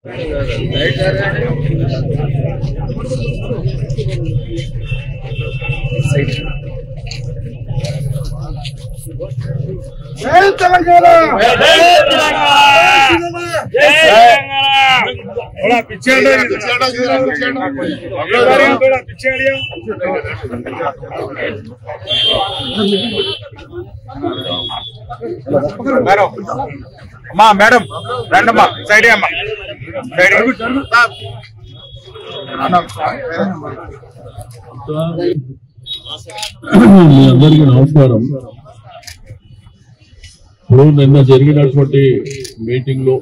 जय तेलंगाना थोड़ा पीछे थोड़ा पीछे अम्मा मैडम रंडम्मा सैड अम्मा सैड మీ అందరికీ నమస్కారం. ఇప్పుడు నిన్న జరిగినటువంటి మీటింగ్ లో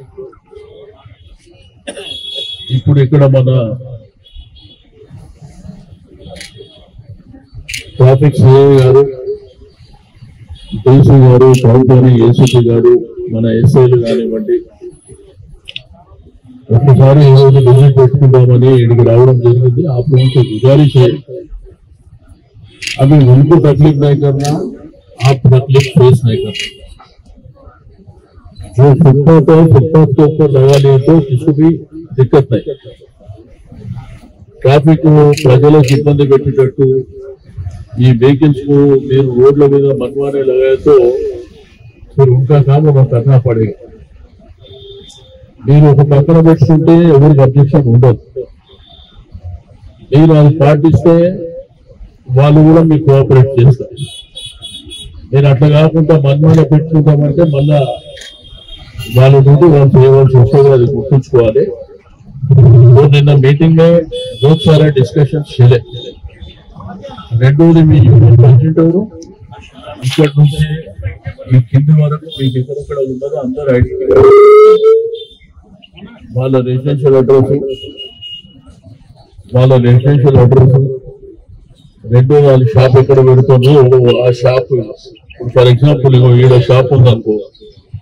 ఇప్పుడు ఇక్కడ మన ట్రాఫిక్ సిఐ గారు, డీసీ గారు, టౌన్ ఏసీపీ గారు, మన ఎస్ఐలు కానివ్వండి, ఒక్కసారి ఈరోజు విజిట్ పెట్టుకుంటామని ఇక్కడికి రావడం జరిగింది. आप लोगों से गुजारिश है अभी उनको तकलीफ नहीं करना, आप तकलीफ फेस नहीं करना. जो फुटपाथ है फुटपाथ के ऊपर लगा लिए तो किसी भी दिक्कत नहीं. ट्रैफिक ప్రజలకు ఇబ్బంది పెట్టేటట్టు ఈ వెహికల్స్ को మీరు రోడ్ల మీద मनवाने लगाए तो फिर उनका काम उन्हें करना पड़ेगा. మీరు ఒక పక్కన పెట్టుకుంటే ఎవరికి అబ్జెక్షన్ ఉండదు. మీరు అది పాటిస్తే వాళ్ళు కూడా మీకు కోఆపరేట్ చేస్తారు. నేను అట్లా కాకుండా మనమాన పెట్టుకుంటామంటే మళ్ళా వాళ్ళ నుండి వాళ్ళు చేయవలసి వస్తుంది. అది గుర్తుంచుకోవాలి. నిన్న మీటింగ్ में बहुत सारे डिस्कशन चले. రెండోది మీ యూనియన్ ప్రెసిడెంట్ ఎవరు, ఇక్కడ నుంచి ఈ కింది వరకు మీకు ఎక్కడెక్కడ ఉన్నారో అందరూ ఐడెంటిఫై వాళ్ళ రెసిడెన్షియల్ అడ్రస్, రెండో వాళ్ళ షాప్ ఎక్కడ పెడుతుందో ఆ షాప్, ఫర్ ఎగ్జాంపుల్ ఈడ షాప్ ఉందనుకో,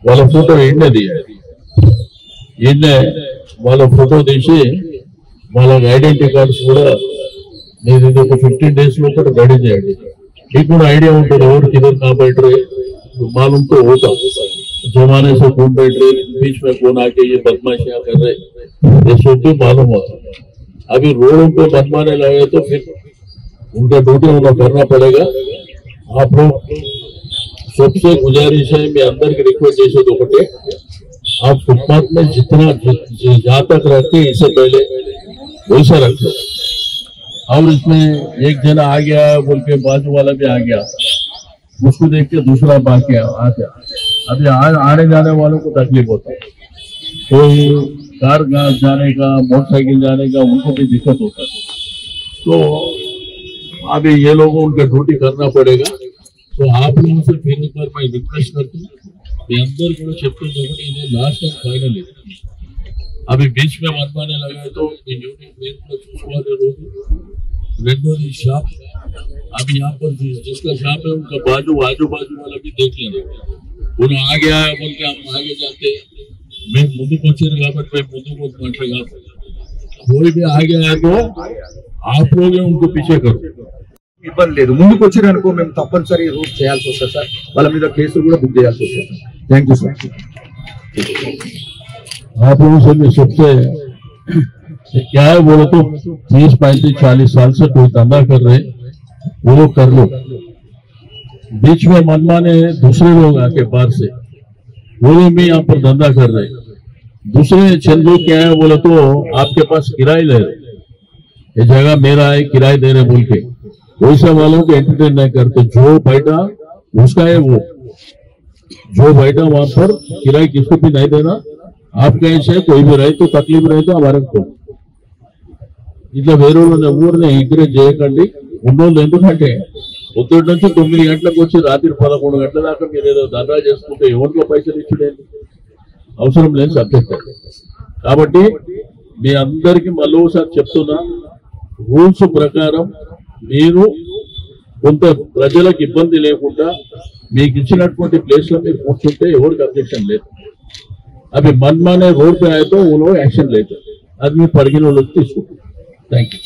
వాళ్ళ ఫోటో ఏంటది వాళ్ళ ఫోటో తీసి వాళ్ళ ఐడెంటిటీ కార్డ్స్ కూడా మీరు ఇది ఒక 15 days లో కూడా రెడీ చేయండి. మీకు కూడా ఐడియా ఉంటుంది ఎవరికి इधर कहाँ बैठ रहे, मालूम तो होता. जमाने से कौन बैठ रहे, बीच में कौन आके ये बदमाशियां कर रहे, ये सब भी मालूम होता. अभी रोडों पे बनवाने लगे तो फिर उनका ड्यूटी उन्हें करना पड़ेगा. आप लोग सबसे गुजारिश है, मैं अंदर की रिक्वेस्ट जैसे दोपटे आप फुटपाथ में जितना जहाँ तक रखते इससे पहले वैसा रखो. और इसमें एक जना आ गया बोल के बाजू वाला भी आ गया, उसको देख के दूसरा बाकी आ गया. अभी आने जाने वालों को तकलीफ होता है. कोई कार जाने का, मोटरसाइकिल जाने का उनको भी दिक्कत होता है. तो अभी ये लोगों उनका ड्यूटी करना पड़ेगा. तो आप लोगों से फिर एक बार मैं रिक्वेस्ट करता हूँ, अंदर को इन्हें लास्ट टाइम फाइनल है. अभी बीच में मनवाने लगा तो रेडोरी शॉप, अभी यहाँ पर जिसका शॉप है उनका आजू बाजू वाला भी देख लेंगे. उन्हें आ गया है बोल के हम आगे जाते मैं मुद्दू पहुंचे मैं मुद्दू को माटेगा. कोई भी आ गया है तो आप लोग उनको पीछे करो. ఇబ్బంది లేదు. ముందుకు వచ్చారనుకో మేము తప్పనిసరి రూట్ చేయాల్సి వస్తుంది సార్. వాళ్ళ మీద కేసులు కూడా బుక్ చేయాల్సి వస్తుంది. Thank you sir. आप लोगों से मैं सबसे क्या है बोलो तो 30, 35, 40 साल से कोई धंधा कर रहे वो लोग कर लो. बीच में मनमाने दूसरे लोग आके बाहर से वो लोग भी यहाँ पर धंधा कर रहे. दूसरे चंद लोग क्या है बोलो तो आपके पास किराए ले रहे, ये जगह मेरा है किराए दे रहे बोल के वैसे वालों को एंटरटेन नहीं करते. जो बैठा उसका है वो, जो बैठा वहां पर किराए किसको भी नहीं देना. आप कहीं से कोई भी रहे तो तकलीफ रहे तो हमारे को ఇట్లా వేరే వాళ్ళని ఊరిని ఎంకరేజ్ చేయకండి. ఉన్నోళ్ళు ఎందుకంటే పొద్దుటి నుంచి 9 గంటలకు వచ్చి రాత్రి 11 గంటల దాకా మీరు ఏదో ధర్నా చేసుకుంటే ఎవరికో పైసలు ఇచ్చుడేంటి, అవసరం లేని సబ్జెక్ట్. కాబట్టి మీ అందరికీ మళ్ళీ ఒకసారి చెప్తున్నా, రూల్స్ ప్రకారం మీరు కొంత ప్రజలకు ఇబ్బంది లేకుండా మీకు ఇచ్చినటువంటి ప్లేస్ లో మీరు కూర్చుంటే ఎవరికి అబ్జెక్షన్ లేదు. अभी मनमाने रोड पे आए तो वो लोग एक्शन लेते, आदमी परिगण लोग इसको. Thank you.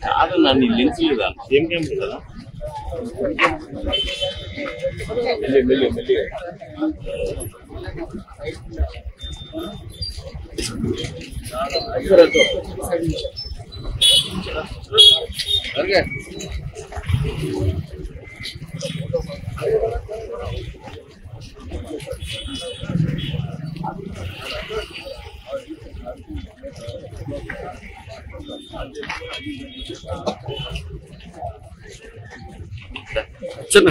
కాదు నన్ను లెన్స్ లేదా సేమ్ టైం కదా మెల్లి చిన్న